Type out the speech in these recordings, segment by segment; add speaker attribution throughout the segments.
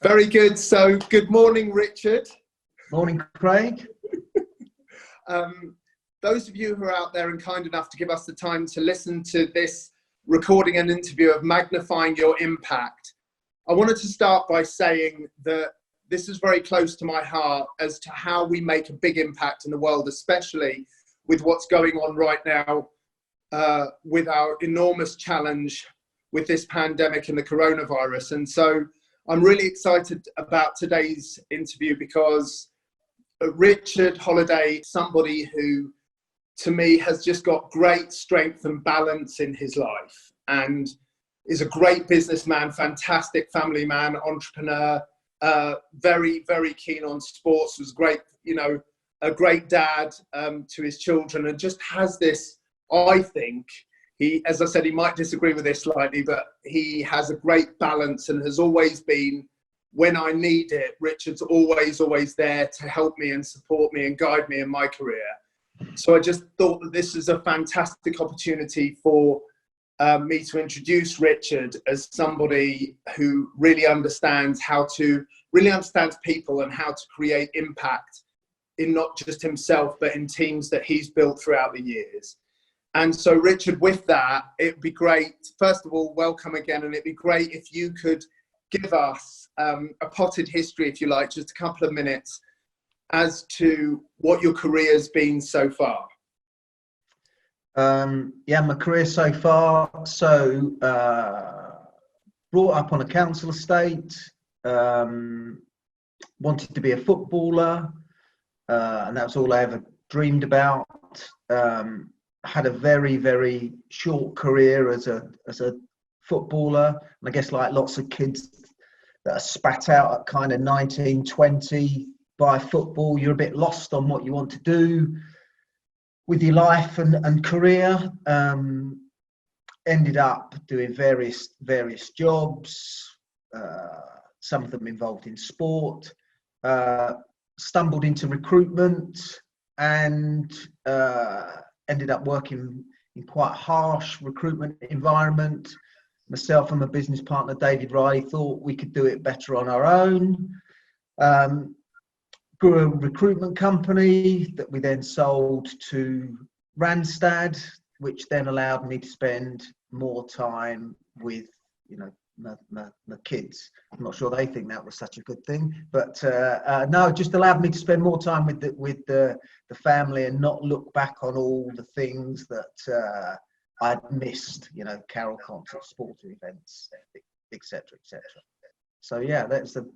Speaker 1: Very good. So, good morning, Richard.
Speaker 2: Morning, Craig.
Speaker 1: Those of you who are out there and kind enough to give us the time to listen to this recording and interview of Magnifying Your Impact, I wanted to start by saying that this is very close to my heart as to how we make a big impact in the world, especially with what's going on right now with our enormous challenge with this pandemic and the coronavirus. And so I'm really excited about today's interview because Richard Holliday, somebody who to me has just got great strength and balance in his life and is a great businessman, fantastic family man, entrepreneur, very, very keen on sports, was great, a great dad to his children, and just has this, I think, he, as I said, he might disagree with this slightly, but he has a great balance and has always been, when I need it, Richard's always there to help me and support me and guide me in my career. So I just thought that this is a fantastic opportunity for me to introduce Richard as somebody who really understands people and how to create impact in not just himself, but in teams that he's built throughout the years. And so, Richard, with that, it'd be great, first of all, welcome again, and it'd be great if you could give us a potted history, if you like, just a couple of minutes, as to what your career's been so far.
Speaker 2: My career so far, brought up on a council estate, wanted to be a footballer, and that was all I ever dreamed about. Had a very, very short career as a footballer, and I guess like lots of kids that are spat out at kind of 19, 20 by football, you're a bit lost on what you want to do with your life and career. Ended up doing various jobs, some of them involved in sport, stumbled into recruitment, and ended up working in quite a harsh recruitment environment. Myself and my business partner, David Riley, thought we could do it better on our own. Grew a recruitment company that we then sold to Randstad, which then allowed me to spend more time with, my kids. I'm not sure they think that was such a good thing, but no, it just allowed me to spend more time with the family and not look back on all the things that I'd missed, carol concerts, sporting events, etc., etc. So yeah, that's a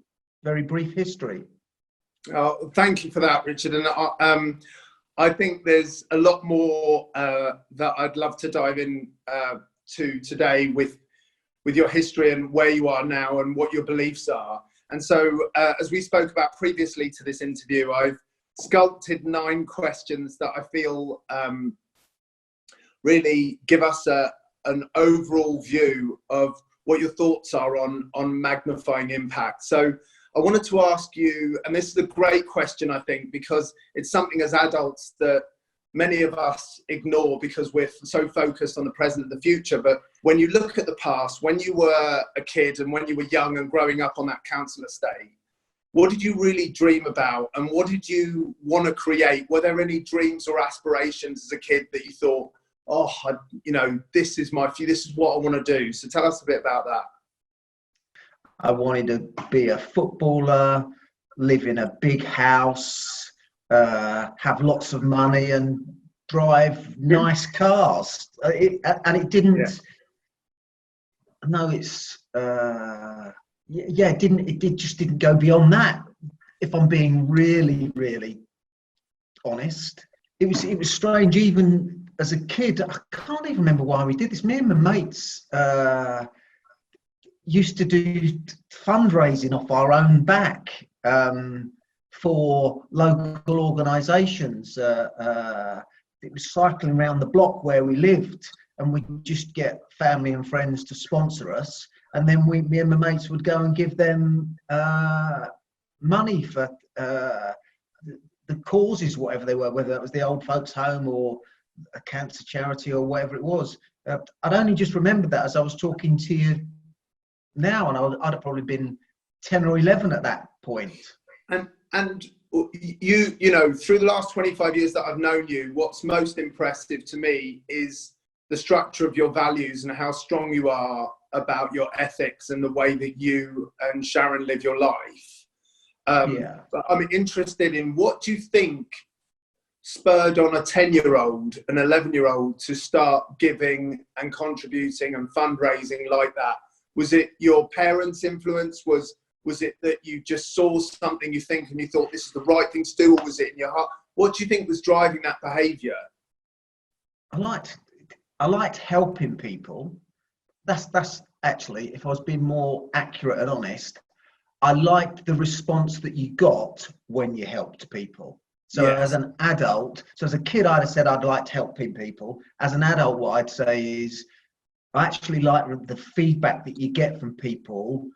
Speaker 2: very brief history.
Speaker 1: Oh, thank you for that, Richard. And I think there's a lot more that I'd love to dive in to today with your history and where you are now and what your beliefs are. And so, as we spoke about previously to this interview, I've sculpted 9 questions that I feel really give us an overall view of what your thoughts are on magnifying impact. So I wanted to ask you, and this is a great question, I think, because it's something as adults that many of us ignore because we're so focused on the present and the future. But when you look at the past, when you were a kid and when you were young and growing up on that council estate, what did you really dream about and what did you want to create? Were there any dreams or aspirations as a kid that you thought, this is my future, this is what I want to do? So tell us a bit about that.
Speaker 2: I wanted to be a footballer, live in a big house, have lots of money and drive nice cars. It just didn't go beyond that. If I'm being really, really honest, it was strange. Even as a kid, I can't even remember why we did this. Me and my mates used to do fundraising off our own back for local organisations. It was cycling around the block where we lived, and we'd just get family and friends to sponsor us, and then me and my mates would go and give them money for the causes, whatever they were, whether that was the old folks home or a cancer charity or whatever it was. I'd only just remembered that as I was talking to you now, and I'd have probably been 10 or 11 at that point.
Speaker 1: And you know, through the last 25 years that I've known you, what's most impressive to me is the structure of your values and how strong you are about your ethics and the way that you and Sharon live your life. But I'm interested in, what do you think spurred on a 10-year-old, an 11-year-old to start giving and contributing and fundraising like that? Was it your parents' influence? Was it that you just saw something you think and you thought this is the right thing to do, or was it in your heart? What do you think was driving that behaviour?
Speaker 2: I liked helping people. That's actually, if I was being more accurate and honest, I liked the response that you got when you helped people. So as an adult, so as a kid, I'd have said I'd like helping people. As an adult, what I'd say is I actually like the feedback that you get from people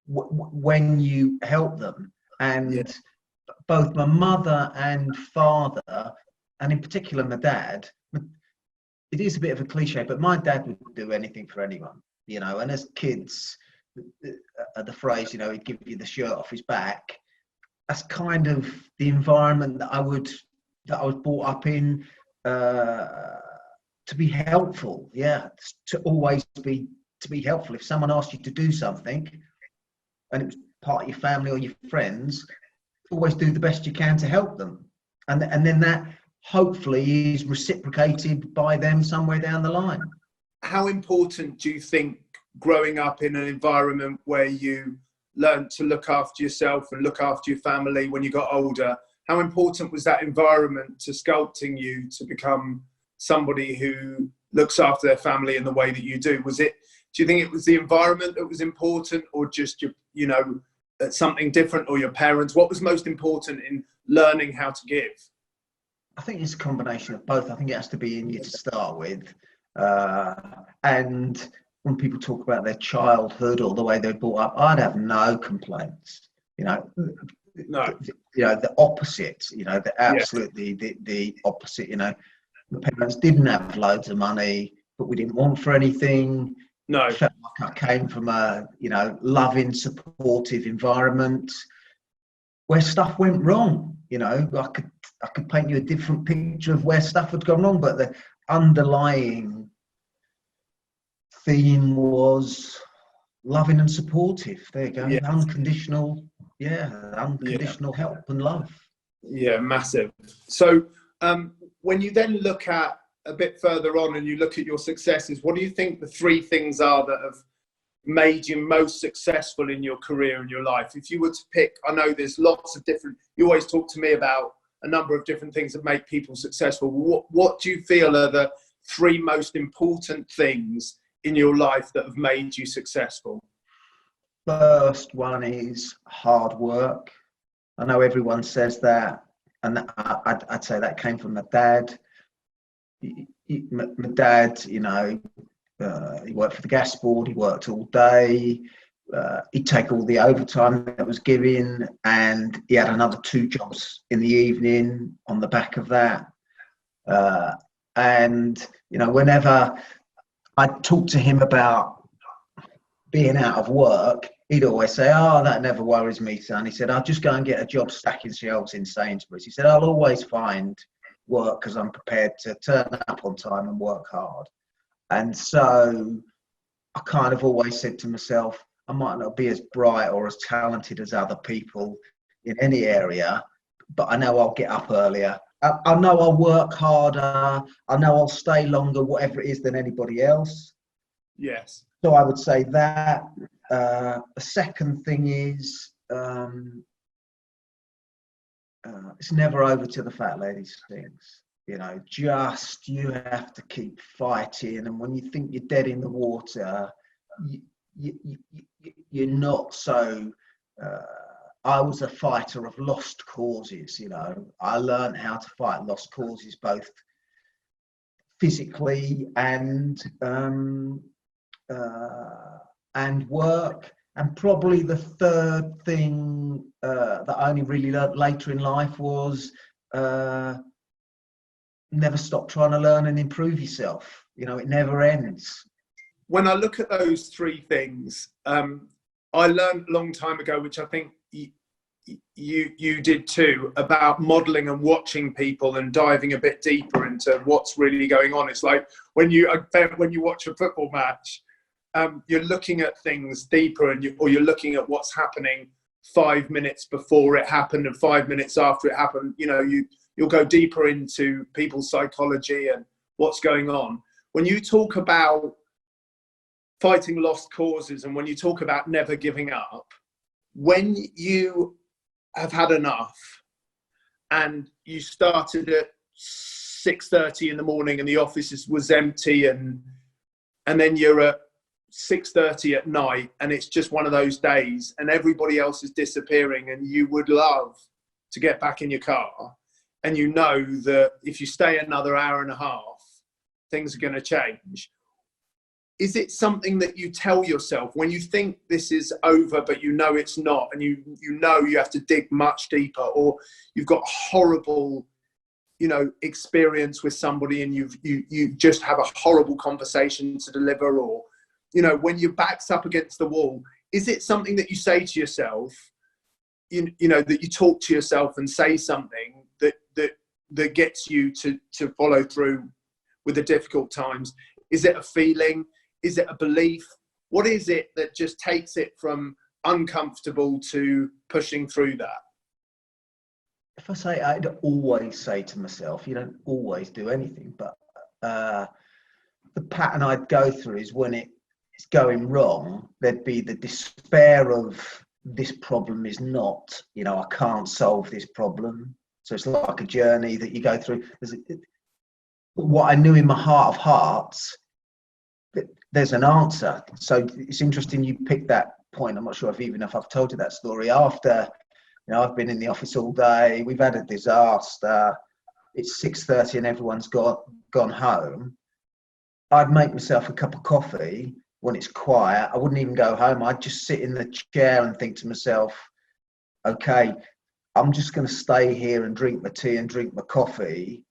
Speaker 2: when you help them. And both my mother and father, and in particular my dad, it is a bit of a cliche, but my dad would do anything for anyone, you know. And as kids, the phrase, you know, he'd give you the shirt off his back. That's kind of the environment that I was brought up in, to be helpful. To always be helpful. If someone asked you to do something and it was part of your family or your friends, always do the best you can to help them, and then that hopefully is reciprocated by them somewhere down the line.
Speaker 1: How important do you think growing up in an environment where you learned to look after yourself and look after your family when you got older, how important was that environment to sculpting you to become somebody who looks after their family in the way that you do? Do you think it was the environment that was important, or just you know, something different, or your parents? What was most important in learning how to give?
Speaker 2: I think it's a combination of both. I think it has to be in you to start with. And when people talk about their childhood or the way they're brought up, I'd have no complaints. You know, the opposite. You know, the opposite. You know, my parents didn't have loads of money, but we didn't want for anything.
Speaker 1: No,
Speaker 2: I felt like I came from a, you know, loving, supportive environment where stuff went wrong. You know, I could paint you a different picture of where stuff had gone wrong, but the underlying theme was loving and supportive. There you go. Unconditional help and love.
Speaker 1: Massive. So when you then look at a bit further on and you look at your successes, what do you think the 3 things are that have made you most successful in your career and your life? If you were to pick, I know there's lots of different, you always talk to me about a number of different things that make people successful. What do you feel are the 3 most important things in your life that have made you successful?
Speaker 2: First one is hard work. I know everyone says that, and I'd say that came from my dad. My dad, you know, he worked for the gas board. He worked all day. He'd take all the overtime that was given, and he had another 2 jobs in the evening on the back of that. And you know, whenever I talked to him about being out of work, he'd always say, "Oh, that never worries me, son." He said, "I'll just go and get a job stacking shelves in Sainsbury's." He said, "I'll always find work because I'm prepared to turn up on time and work hard." And so I kind of always said to myself, I might not be as bright or as talented as other people in any area, but I know I'll get up earlier. I know I'll work harder. I know I'll stay longer, whatever it is, than anybody else.
Speaker 1: Yes.
Speaker 2: So I would say that. The second thing is, it's never over till the fat lady sings. You know, just you have to keep fighting, and when you think you're dead in the water, you're not. So I was a fighter of lost causes. You know, I learned how to fight lost causes both physically and work. And probably the third thing that I only really learned later in life was never stop trying to learn and improve yourself. You know, it never ends.
Speaker 1: When I look at those 3 things, I learned a long time ago, which I think you did too, about modeling and watching people and diving a bit deeper into what's really going on. It's like when you watch a football match, you're looking at things deeper, or you're looking at what's happening 5 minutes before it happened and 5 minutes after it happened. You know, you'll go deeper into people's psychology and what's going on. When you talk about fighting lost causes, and when you talk about never giving up, when you have had enough and you started at 6:30 in the morning and the office was empty, and then you're at 6:30 at night and it's just one of those days and everybody else is disappearing, and you would love to get back in your car, and you know that if you stay another hour and a half, things are going to change. Is it something that you tell yourself when you think this is over, but you know it's not, and you know you have to dig much deeper, or you've got horrible, experience with somebody, and you just have a horrible conversation to deliver, or, when your back's up against the wall? Is it something that you say to yourself, that you talk to yourself and say something that gets you to follow through with the difficult times? Is it a feeling? Is it a belief? What is it that just takes it from uncomfortable to pushing through that?
Speaker 2: If I say, I'd always say to myself, you don't always do anything, but the pattern I'd go through is when it's going wrong, there'd be the despair of this problem is not, I can't solve this problem. So it's like a journey that you go through. What I knew in my heart of hearts, there's an answer. So it's interesting you picked that point. I'm not sure if I've told you that story. After, I've been in the office all day, we've had a disaster, it's 6:30 and everyone's gone home. I'd make myself a cup of coffee when it's quiet. I wouldn't even go home. I'd just sit in the chair and think to myself, okay, I'm just going to stay here and drink my tea and drink my coffee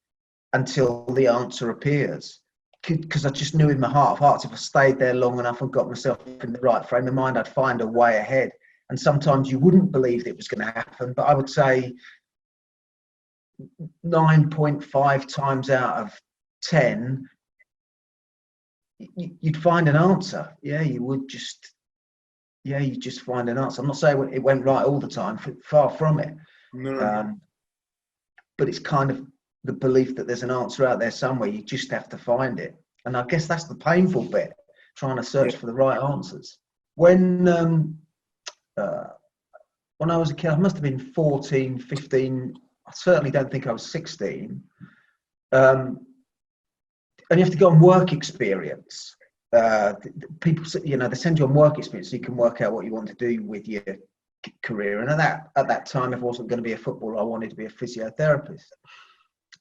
Speaker 2: until the answer appears. Because I just knew in my heart of hearts, if I stayed there long enough and got myself in the right frame of mind, I'd find a way ahead. And sometimes you wouldn't believe that it was going to happen, but I would say 9.5 times out of 10, you'd find an answer. Yeah, you would just, you just find an answer. I'm not saying it went right all the time, far from it.
Speaker 1: No.
Speaker 2: But it's kind of the belief that there's an answer out there somewhere. You just have to find it. And I guess that's the painful bit, trying to search for the right answers. When I was a kid, I must have been 14, 15. I certainly don't think I was 16. And you have to go on work experience. People, they send you on work experience so you can work out what you want to do with your career. And at that time, if I wasn't going to be a footballer, I wanted to be a physiotherapist.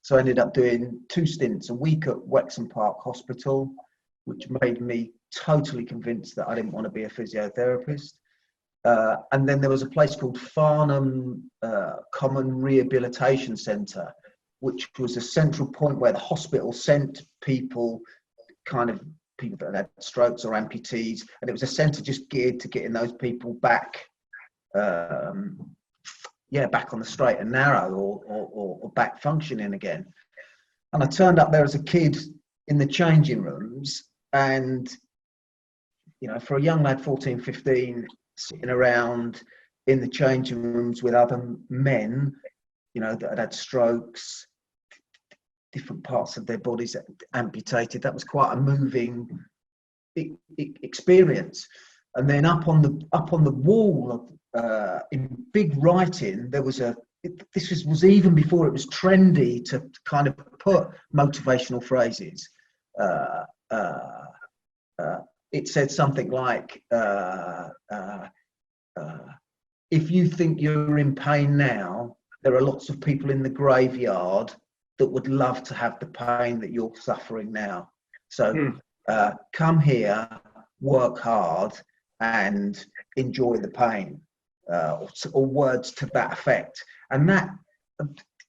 Speaker 2: So I ended up doing 2 stints a week at Wexham Park Hospital, which made me totally convinced that I didn't want to be a physiotherapist. And then there was a place called Farnham Common Rehabilitation Centre, which was a central point where the hospital sent people that had strokes or amputees. And it was a centre just geared to getting those people back, back on the straight and narrow, or back functioning again. And I turned up there as a kid in the changing rooms, and for a young lad, 14, 15, sitting around in the changing rooms with other men, that had strokes, different parts of their bodies amputated, that was quite a moving experience. And then up on the wall, in big writing, there was this was even before it was trendy to kind of put motivational phrases. It said something like, if you think you're in pain now, there are lots of people in the graveyard that would love to have the pain that you're suffering now. So come here, work hard, and enjoy the pain, or words to that effect. And that,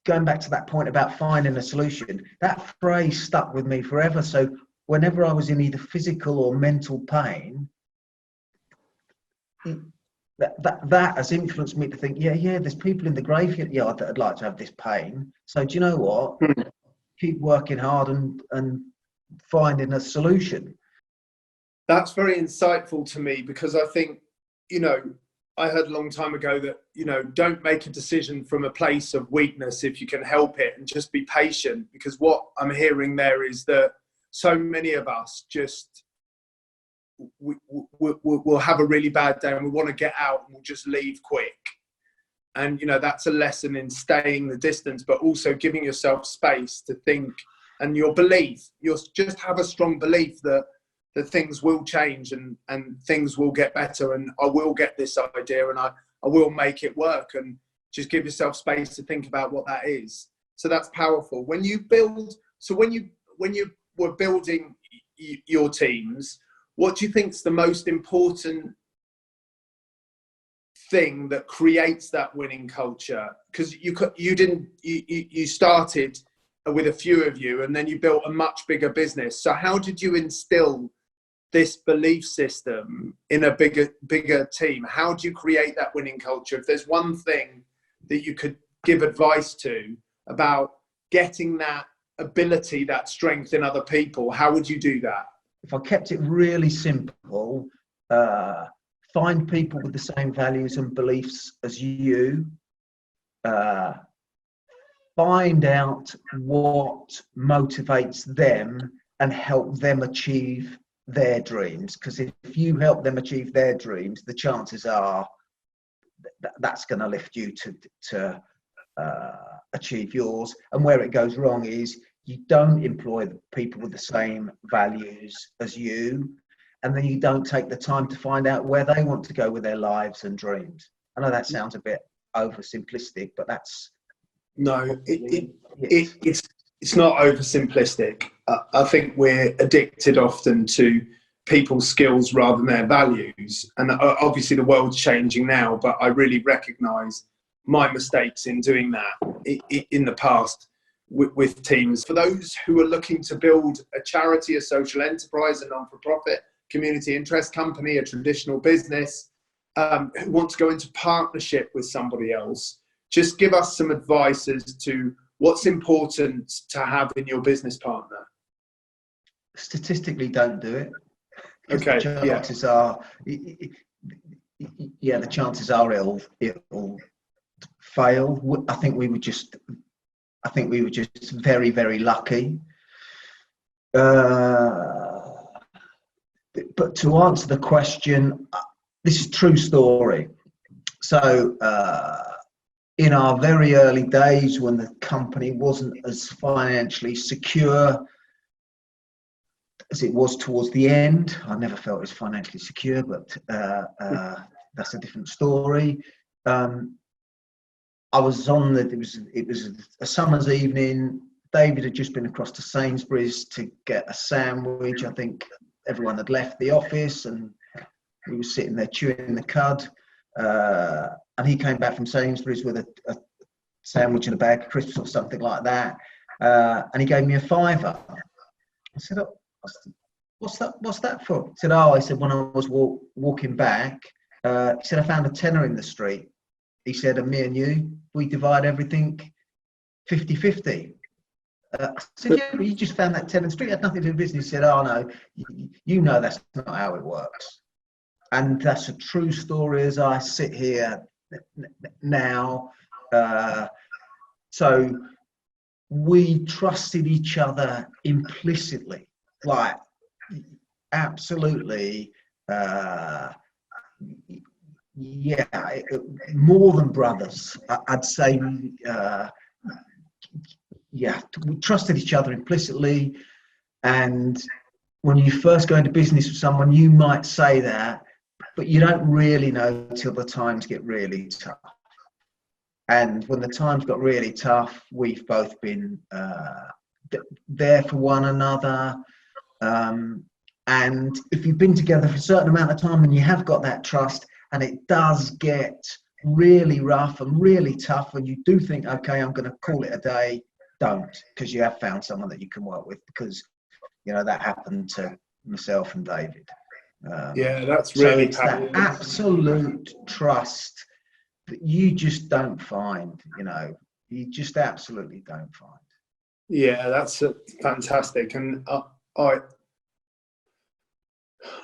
Speaker 2: going back to that point about finding a solution, that phrase stuck with me forever. So whenever I was in either physical or mental pain, that has influenced me to think, there's people in the graveyard that would like to have this pain. So do you know what? Keep working hard and finding a solution.
Speaker 1: That's very insightful to me, because I think, I heard a long time ago that, don't make a decision from a place of weakness if you can help it, and just be patient, because what I'm hearing there is that so many of us just, we'll have a really bad day and we want to get out and we'll just leave quick. And, that's a lesson in staying the distance, but also giving yourself space to think, and your belief, you just have a strong belief that things will change and things will get better, and I will get this idea and I will make it work, and just give yourself space to think about what that is. So that's powerful. When you were building your teams, what do you think is the most important thing that creates that winning culture? Because you started with a few of you, and then you built a much bigger business. So how did you instill this belief system in a bigger team? How do you create that winning culture? If there's one thing that you could give advice to about getting that ability, that strength in other people, how would you do that?
Speaker 2: If I kept it really simple, find people with the same values and beliefs as you, find out what motivates them and help them achieve their dreams. Because if you help them achieve their dreams, the chances are that's going to lift you to achieve yours. And where it goes wrong is you don't employ the people with the same values as you, and then you don't take the time to find out where they want to go with their lives and dreams. I know that sounds a bit oversimplistic, but that's...
Speaker 1: No, it's not oversimplistic. I think we're addicted often to people's skills rather than their values. And obviously the world's changing now, but I really recognise my mistakes in doing that in the past with teams. For those who are looking to build a charity, a social enterprise, a non-for-profit, community interest company, a traditional business, who want to go into partnership with somebody else, just give us some advice as to what's important to have in your business partner.
Speaker 2: Statistically, don't do it.
Speaker 1: Okay.
Speaker 2: The chances are, the chances are it'll fail. I think we were just very, very lucky. But to answer the question, this is a true story. So in our very early days, when the company wasn't as financially secure as it was towards the end, I never felt it was financially secure, but that's a different story. I was on it was a summer's evening. David had just been across to Sainsbury's to get a sandwich. I think everyone had left the office and we were sitting there chewing the cud. And he came back from Sainsbury's with a sandwich and a bag of crisps or something like that. And he gave me a £5. I said, oh, what's that for? He said, I said, when I was walking back, he said, I found a tenner in the street. He said, and me and you, we divide everything 50-50. I said, yeah, but you just found that tenner in the street. It had nothing to do with business. He said, oh no, you know that's not how it works. And that's a true story as I sit here now. So we trusted each other implicitly, like absolutely. More than brothers, I'd say. We trusted each other implicitly. And when you first go into business with someone, you might say that, but you don't really know until the times get really tough. And when the times got really tough, we've both been there for one another. And if you've been together for a certain amount of time and you have got that trust, and it does get really rough and really tough, and you do think, okay, I'm going to call it a day, don't, because you have found someone that you can work with, because, you know, that happened to myself and David.
Speaker 1: Yeah, that's
Speaker 2: So
Speaker 1: really
Speaker 2: it's that
Speaker 1: powerful.
Speaker 2: absolute trust that you just don't find, you just absolutely don't find.
Speaker 1: Yeah, that's fantastic. And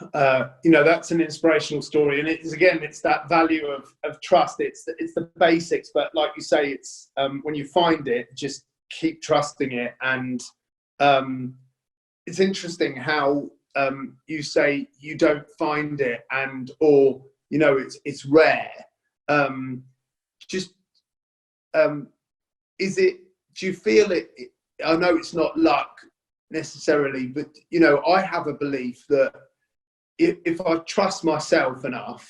Speaker 1: that's an inspirational story. And it's that value of trust. It's the basics, but like you say, it's when you find it, just keep trusting it. And it's interesting how you say you don't find it, it's rare. Is it? Do you feel it? I know it's not luck necessarily, but I have a belief that if I trust myself enough,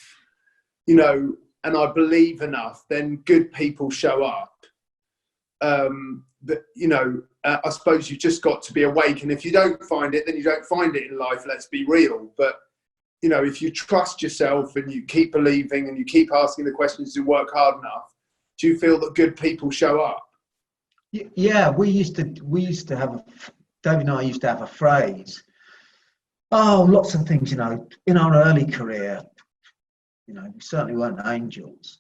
Speaker 1: and I believe enough, then good people show up. I suppose you've just got to be awake, and if you don't find it, then you don't find it in life. Let's be real. But if you trust yourself and you keep believing and you keep asking the questions and work hard enough, do you feel that good people show up?
Speaker 2: Yeah, we used to have David and I used to have a phrase. Oh, lots of things, in our early career, we certainly weren't angels.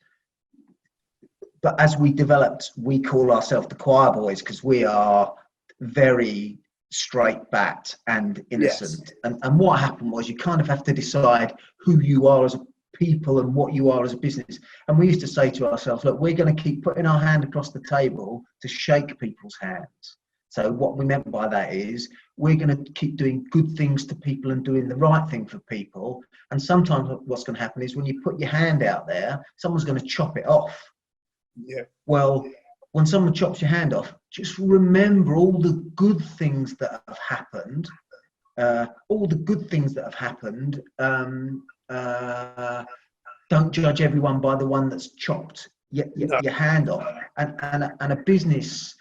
Speaker 2: But as we developed, we call ourselves the choir boys because we are very straight-backed and innocent. Yes. And what happened was you kind of have to decide who you are as a people and what you are as a business. And we used to say to ourselves, look, we're going to keep putting our hand across the table to shake people's hands. So what we meant by that is we're going to keep doing good things to people and doing the right thing for people. And sometimes what's going to happen is when you put your hand out there, someone's going to chop it off.
Speaker 1: Yeah.
Speaker 2: Well, when someone chops your hand off, just remember all the good things that have happened. All the good things that have happened. Don't judge everyone by the one that's chopped your hand off. And a business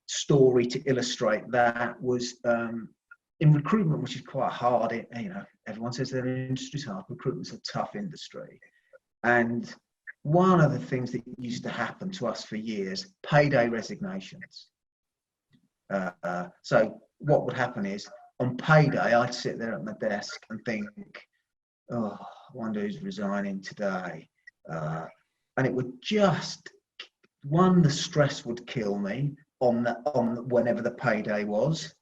Speaker 2: story to illustrate that was in recruitment, which is quite hard. Everyone says their industry's hard. Recruitment's a tough industry. And one of the things that used to happen to us for years, payday resignations. So what would happen is on payday, I'd sit there at my desk and think, oh, I wonder who's resigning today. And it would just, the stress would kill me on whenever the payday was.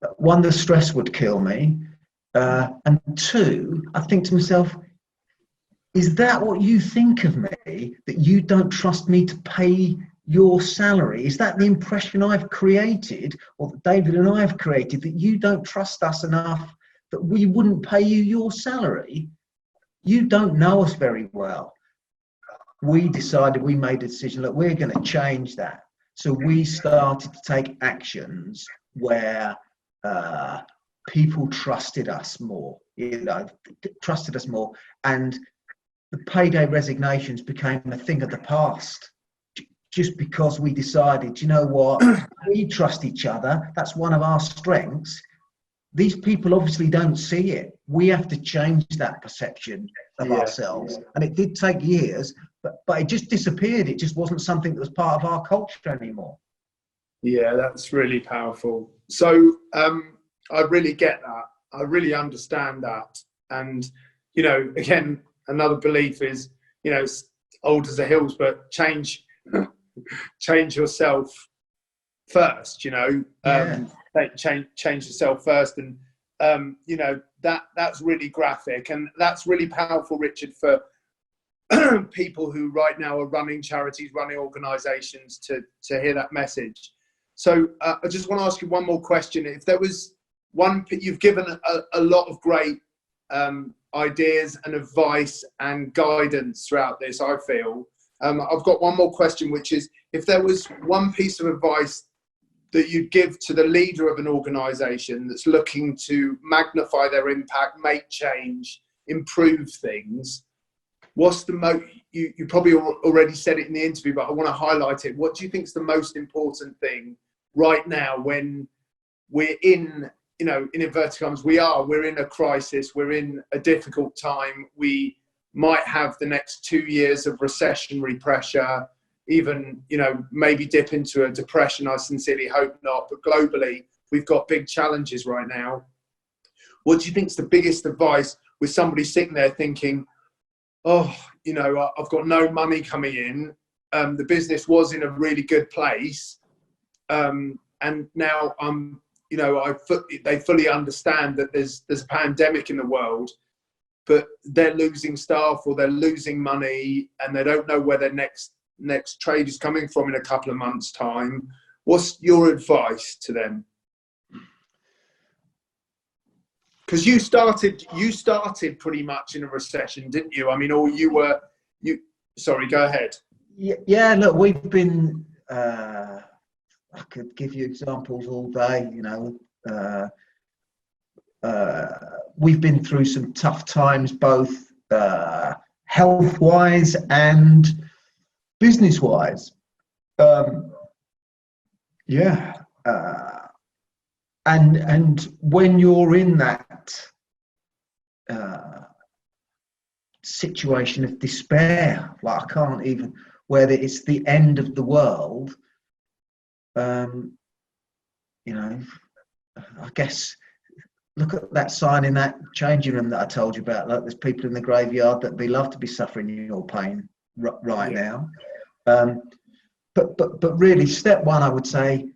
Speaker 2: The stress would kill me. And two, I think to myself, is that what you think of me, that you don't trust me to pay your salary? Is that the impression I've created, or that David and I have created, that you don't trust us enough that we wouldn't pay you your salary? You don't know us very well. We made a decision that we're going to change that. So we started to take actions where people trusted us more, and the payday resignations became a thing of the past, just because we decided, you know what, we trust each other. That's one of our strengths. These people obviously don't see it. We have to change that perception of ourselves. And it did take years, but it just disappeared. It just wasn't something that was part of our culture anymore.
Speaker 1: Yeah, that's really powerful. So I really get that. I really understand that. And, again, another belief is, it's old as the hills, but change yourself first, change yourself first. And, that's really graphic, and that's really powerful, Richard, for people who right now are running charities, running organizations to hear that message. So I just want to ask you one more question. If there was one, you've given a lot of great ideas and advice and guidance throughout this, I feel. I've got one more question, which is, if there was one piece of advice that you'd give to the leader of an organization that's looking to magnify their impact, make change, improve things, what's the you probably already said it in the interview, but I want to highlight it. What do you think is the most important thing right now when we're in, in inverted commas, we're in a crisis, we're in a difficult time, we might have the next 2 years of recessionary pressure, even, maybe dip into a depression? I sincerely hope not, but globally, we've got big challenges right now. what do you think is the biggest advice with somebody sitting there thinking, oh, you know, I've got no money coming in. The business was in a really good place. And now I'm, you know, they fully understand that there's a pandemic in the world, but they're losing staff or they're losing money and they don't know where their next trade is coming from in a couple of months' time. What's your advice to them? Because you started pretty much in a recession, didn't you? I mean, or you. Sorry, go ahead.
Speaker 2: Yeah. Look, we've been. I could give you examples all day. You know, we've been through some tough times, both health-wise and business-wise. And when you're in that situation of despair, like I can't even, whether it's the end of the world, you know, I guess look at that sign in that changing room that I told you about. Like, there's people in the graveyard that'd be love to be suffering your pain right now. But really, step one, I would say,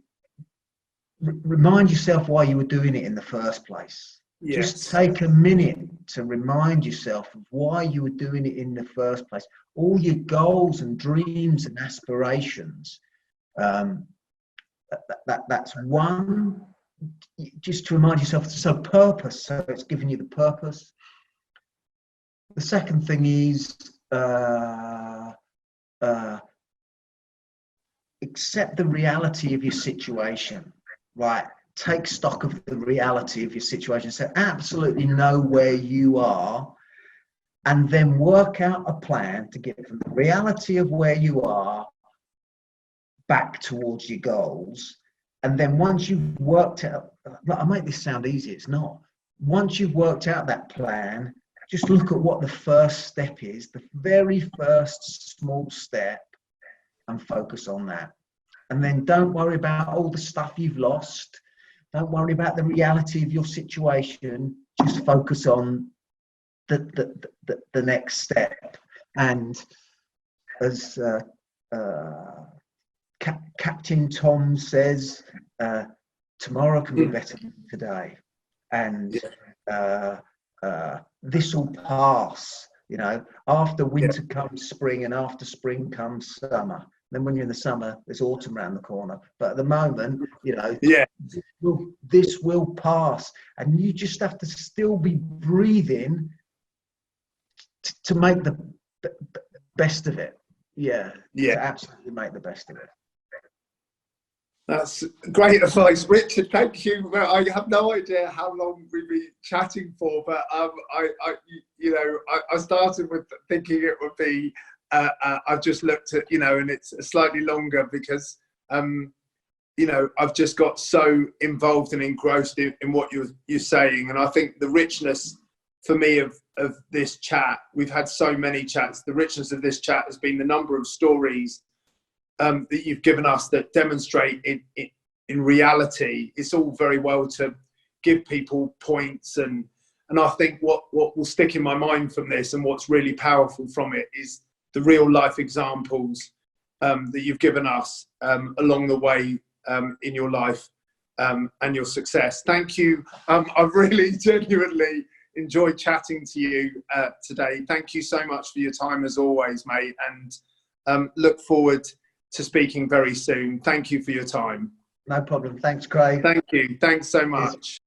Speaker 2: remind yourself why you were doing it in the first place.
Speaker 1: Yes.
Speaker 2: Just take a minute to remind yourself of why you were doing it in the first place. All your goals and dreams and aspirations. That's one. Just to remind yourself, so purpose. So it's giving you the purpose. The second thing is accept the reality of your situation. Right, take stock of the reality of your situation. So absolutely know where you are, and then work out a plan to get from the reality of where you are back towards your goals. And then once you've worked out, I make this sound easy, it's not. Once you've worked out that plan, just look at what the first step is, the very first small step, and focus on that. And then don't worry about all the stuff you've lost. Don't worry about the reality of your situation. Just focus on the next step. And as Captain Tom says, tomorrow can be better than today. And this will pass. You know, after winter comes spring, and after spring comes summer. Then when you're in the summer, there's autumn around the corner. But at the moment, you know, this will pass. And you just have to still be breathing to make the best of it. To absolutely make the best of it.
Speaker 1: That's great advice, Richard. Thank you. Well, I have no idea how long we've been chatting for, but I started with thinking it would be. I've just looked at, you know, and it's slightly longer because, you know, I've just got so involved and engrossed in what you're saying. And I think the richness for me of this chat, we've had so many chats, the richness of this chat has been the number of stories that you've given us that demonstrate in reality. It's all very well to give people points. And I think what will stick in my mind from this and what's really powerful from it is the real life examples that you've given us along the way in your life and your success. Thank you. I've really genuinely enjoyed chatting to you today. Thank you so much for your time as always, mate, and look forward to speaking very soon. Thank you for your time.
Speaker 2: No problem. Thanks, Craig.
Speaker 1: Thank you. Thanks so much.